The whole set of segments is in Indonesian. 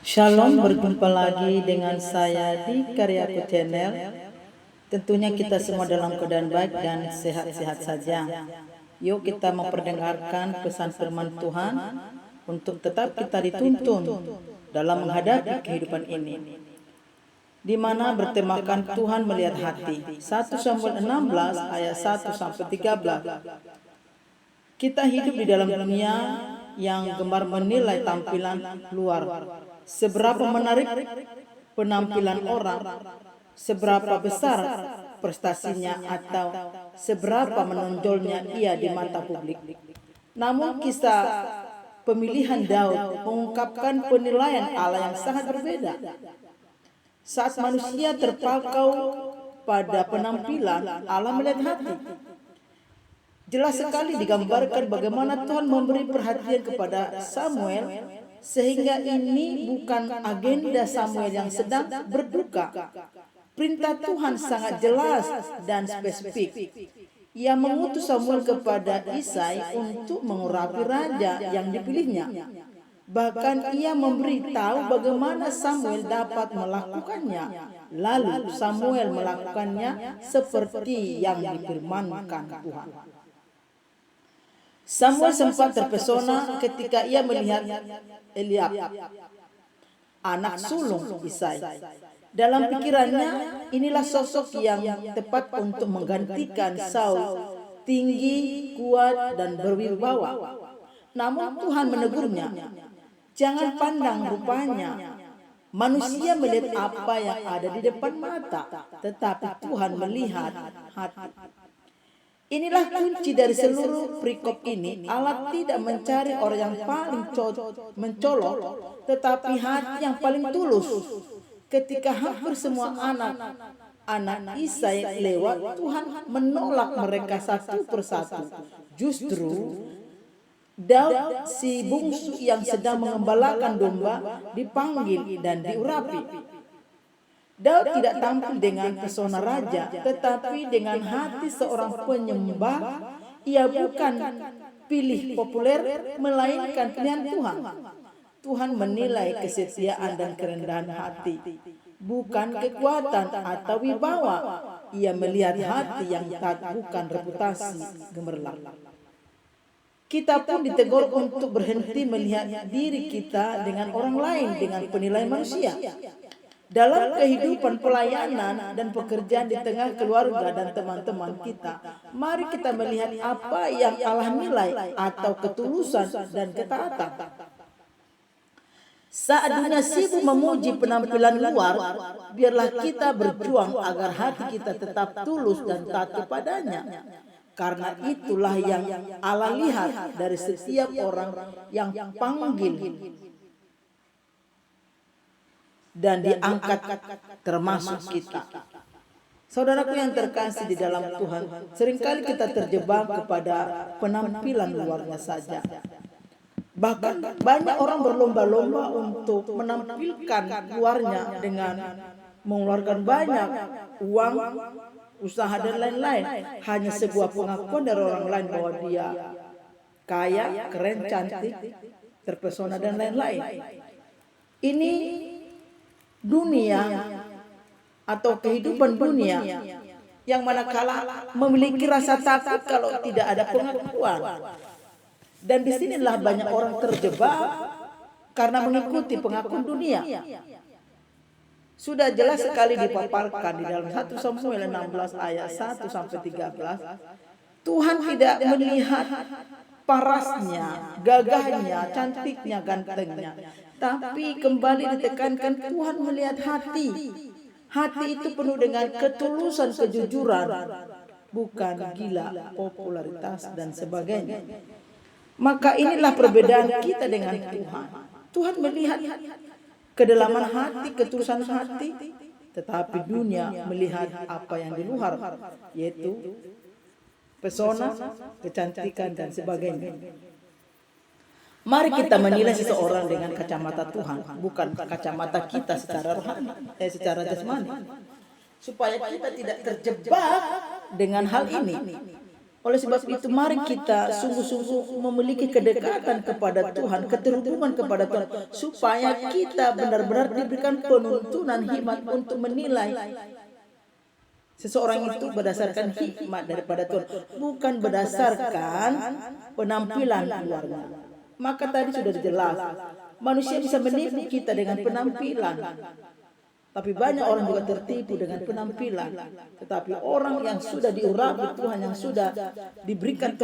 Shalom, berjumpa lagi dengan saya di Karyaku Channel. Tentunya kita semua dalam keadaan baik dan sehat-sehat saja. Yuk kita memperdengarkan pesan firman Tuhan untuk tetap kita dituntun dalam menghadapi kehidupan ini, di mana bertemakan Tuhan melihat hati. 1 Samuel 16 ayat 1 sampai 13. Kita hidup di dalam dunia yang gemar menilai tampilan luar. Seberapa menarik penampilan orang, seberapa besar prestasinya, atau seberapa menonjolnya ia di mata publik. Namun kisah pemilihan Daud mengungkapkan penilaian Allah yang sangat berbeda. Saat manusia terpaku pada penampilan, Allah melihat hati. Jelas sekali digambarkan bagaimana Tuhan memberi perhatian kepada Samuel, sehingga ini bukan agenda Samuel yang sedang berduka. Perintah Tuhan sangat jelas dan spesifik. Ia mengutus Samuel kepada Isai untuk mengurapi raja yang dipilihnya. Bahkan ia memberitahu bagaimana Samuel dapat melakukannya. Lalu Samuel melakukannya seperti yang difirmankan Tuhan. Samuel sempat terpesona ketika ia melihat Eliab, anak sulung Isai. Dalam pikirannya, inilah sosok yang tepat untuk menggantikan Saul, tinggi, kuat, dan berwibawa. Namun Tuhan menegurnya, jangan pandang rupanya. Manusia melihat apa yang ada di depan mata, tetapi Tuhan melihat hati. Inilah kunci dari seluruh perikop ini. Allah tidak mencari orang yang paling mencolok, tetapi hati yang paling tulus. Ketika hampir semua anak Isai lewat, Tuhan menolak mereka satu persatu. Justru Daud, si bungsu yang sedang mengembalakan domba, dipanggil dan diurapi. Daud tidak tampil dengan pesona raja, tetapi dengan hati seorang penyembah. Ia bukan pilih populer, melainkan pilihan Tuhan. Tuhan menilai kesetiaan dan kerendahan hati, bukan kekuatan atau wibawa. Ia melihat hati yang taat, bukan reputasi gemerlap. Kita pun ditegur untuk berhenti melihat diri kita dengan orang lain dengan penilaian manusia. Dalam kehidupan pelayanan dan pekerjaan di tengah keluarga dan teman-teman kita, mari kita melihat apa yang Allah nilai atau ketulusan dan ketaatan. Saat dunia sibuk memuji penampilan luar, biarlah kita berjuang agar hati kita tetap tulus dan taat kepadanya. Karena itulah yang Allah lihat dari setiap orang yang panggil dan diangkat, termasuk kita. Saudaraku yang terkasih di dalam Tuhan, seringkali kita terjebak kepada penampilan luarnya saja. Bahkan banyak orang berlomba-lomba untuk menampilkan luarnya dengan mengeluarkan banyak uang, usaha, dan lain-lain. Hanya sebuah pengakuan dari orang lain bahwa dia kaya, keren, cantik, terpesona, dan lain-lain. Ini dunia atau kehidupan dunia yang manakala memiliki rasa takut kalau tidak ada pengakuan. Dan disinilah banyak orang terjebak karena mengikuti pengakuan dunia. Sudah jelas sekali dipaparkan di dalam 1 Samuel 16 ayat 1 sampai 13. Tuhan tidak melihat parasnya, gagahnya, cantiknya, gantengnya, tapi kembali ditekankan Tuhan melihat hati. Hati itu penuh dengan ketulusan, kejujuran, bukan gila, popularitas, dan sebagainya. Maka inilah perbedaan kita dengan Tuhan. Tuhan melihat kedalaman hati, ketulusan hati, tetapi dunia melihat apa yang di luar, yaitu pesona, kecantikan, dan sebagainya. Mari kita menilai seseorang dengan kacamata Tuhan, bukan kacamata kita secara rohani, secara jasmani, supaya kita tidak terjebak dengan hal ini. Oleh sebab itu mari kita sungguh-sungguh memiliki kedekatan kepada Tuhan, keterhubungan kepada Tuhan, supaya kita benar-benar diberikan penuntunan hikmat untuk menilai seseorang itu berdasarkan hikmat daripada Tuhan, bukan berdasarkan penampilan luarnya. Maka tadi sudah jelas, manusia bisa menipu kita dengan penampilan. Tapi banyak orang juga tertipu dengan penampilan. Tetapi orang yang sudah diurapi Tuhan, yang sudah diberikan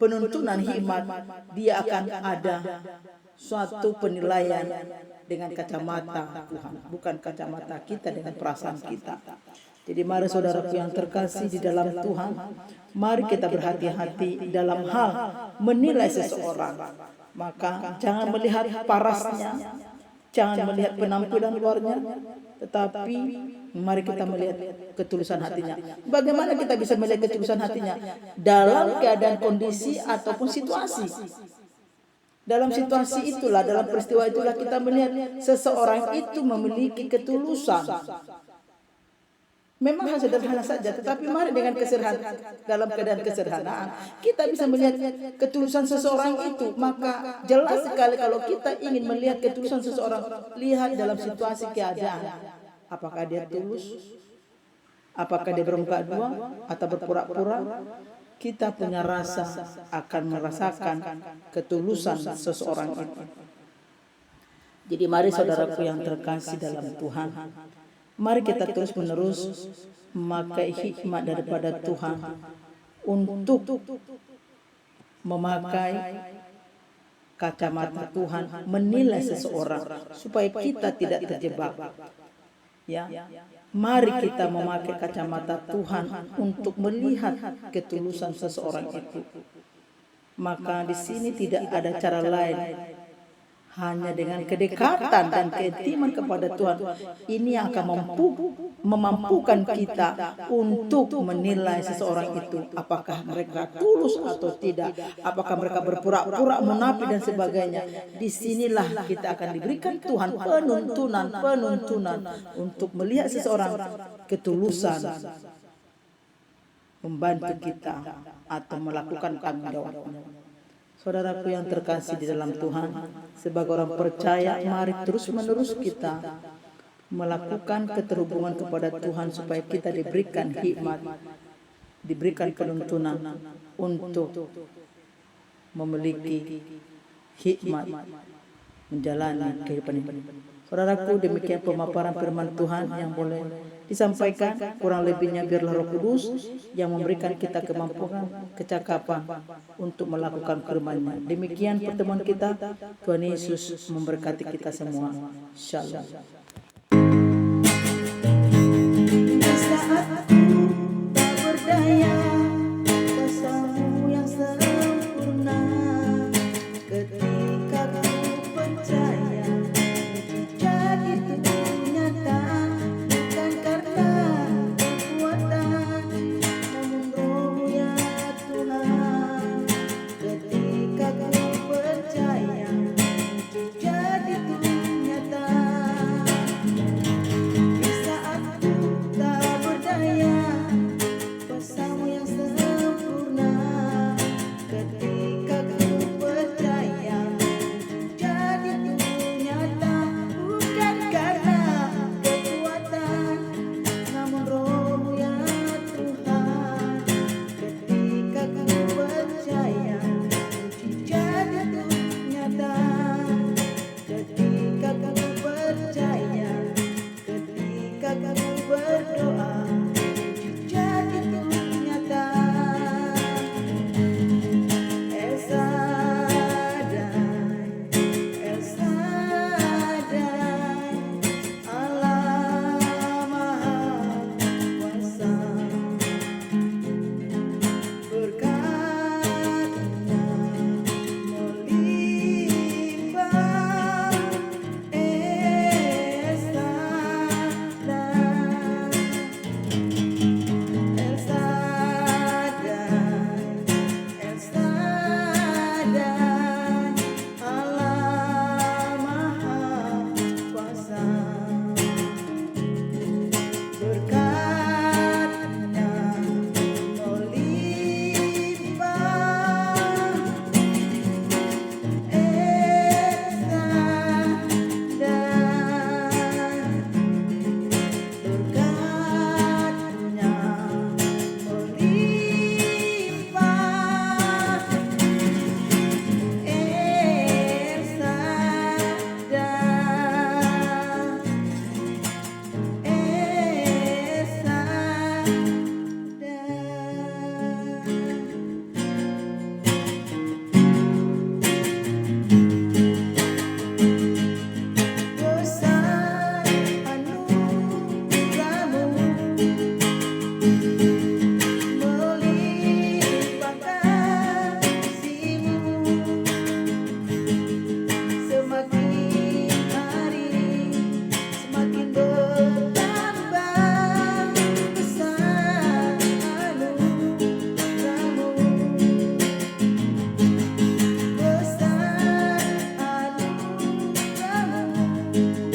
penuntunan hikmat, dia akan ada suatu penilaian dengan kacamata Tuhan, bukan kacamata kita dengan perasaan kita. Jadi mari saudaraku yang terkasih di dalam Tuhan, mari kita berhati-hati dalam hal menilai seseorang. Maka jangan melihat parasnya, jangan melihat penampilan luarnya, tetapi mari kita melihat ketulusan hatinya. Bagaimana kita bisa melihat ketulusan hatinya? Dalam keadaan kondisi ataupun situasi. Dalam situasi itulah, dalam peristiwa itulah kita melihat seseorang itu memiliki ketulusan. Memang hal sederhana saja, tetapi mari dengan kesederhanaan, dalam keadaan kesederhanaan kita bisa melihat ketulusan seseorang itu. Maka jelas sekali kalau kita ingin melihat ketulusan seseorang, lihat dalam situasi keadaan. Apakah dia tulus? Apakah dia bermuka dua atau berpura-pura? Kita punya rasa akan merasakan ketulusan seseorang itu. Jadi mari saudaraku yang terkasih dalam Tuhan, mari kita terus menerus memakai hikmat daripada Tuhan untuk memakai kacamata Tuhan menilai seseorang supaya kita tidak terjebak. Ya, mari kita memakai kacamata Tuhan untuk melihat ketulusan seseorang itu. Maka di sini tidak ada cara lain, hanya dengan kedekatan dan keintiman kepada Tuhan. Ini akan memampukan kita untuk menilai seseorang itu, apakah mereka tulus atau tidak, apakah mereka berpura-pura, munafik dan sebagainya. Disinilah kita akan diberikan Tuhan penuntunan untuk melihat seseorang ketulusan membantu kita atau melakukan tanggung jawabnya. Saudaraku yang terkasih di dalam Tuhan, sebagai orang percaya, mari terus-menerus kita melakukan keterhubungan kepada Tuhan supaya kita diberikan hikmat, diberikan penuntunan untuk memiliki hikmat menjalani kehidupan ini. Saudaraku, demikian pemaparan firman Tuhan yang boleh disampaikan. Kurang lebihnya biarlah Roh Kudus yang memberikan kita kemampuan, kecakapan untuk melakukan firman-Nya. Demikian pertemuan kita. Tuhan Yesus memberkati kita semua. Shalom. Di saat aku tak berdaya, kuasa-Mu yang sempurna, ketika ku percaya mujizat itu nyata, bukan karena kekuatan, namun Roh-Mu ya Tuhan. Ketika ku percaya mujizat itu nyata. Di saat ku tak berdaya, kuasa-Mu yang Tuhan.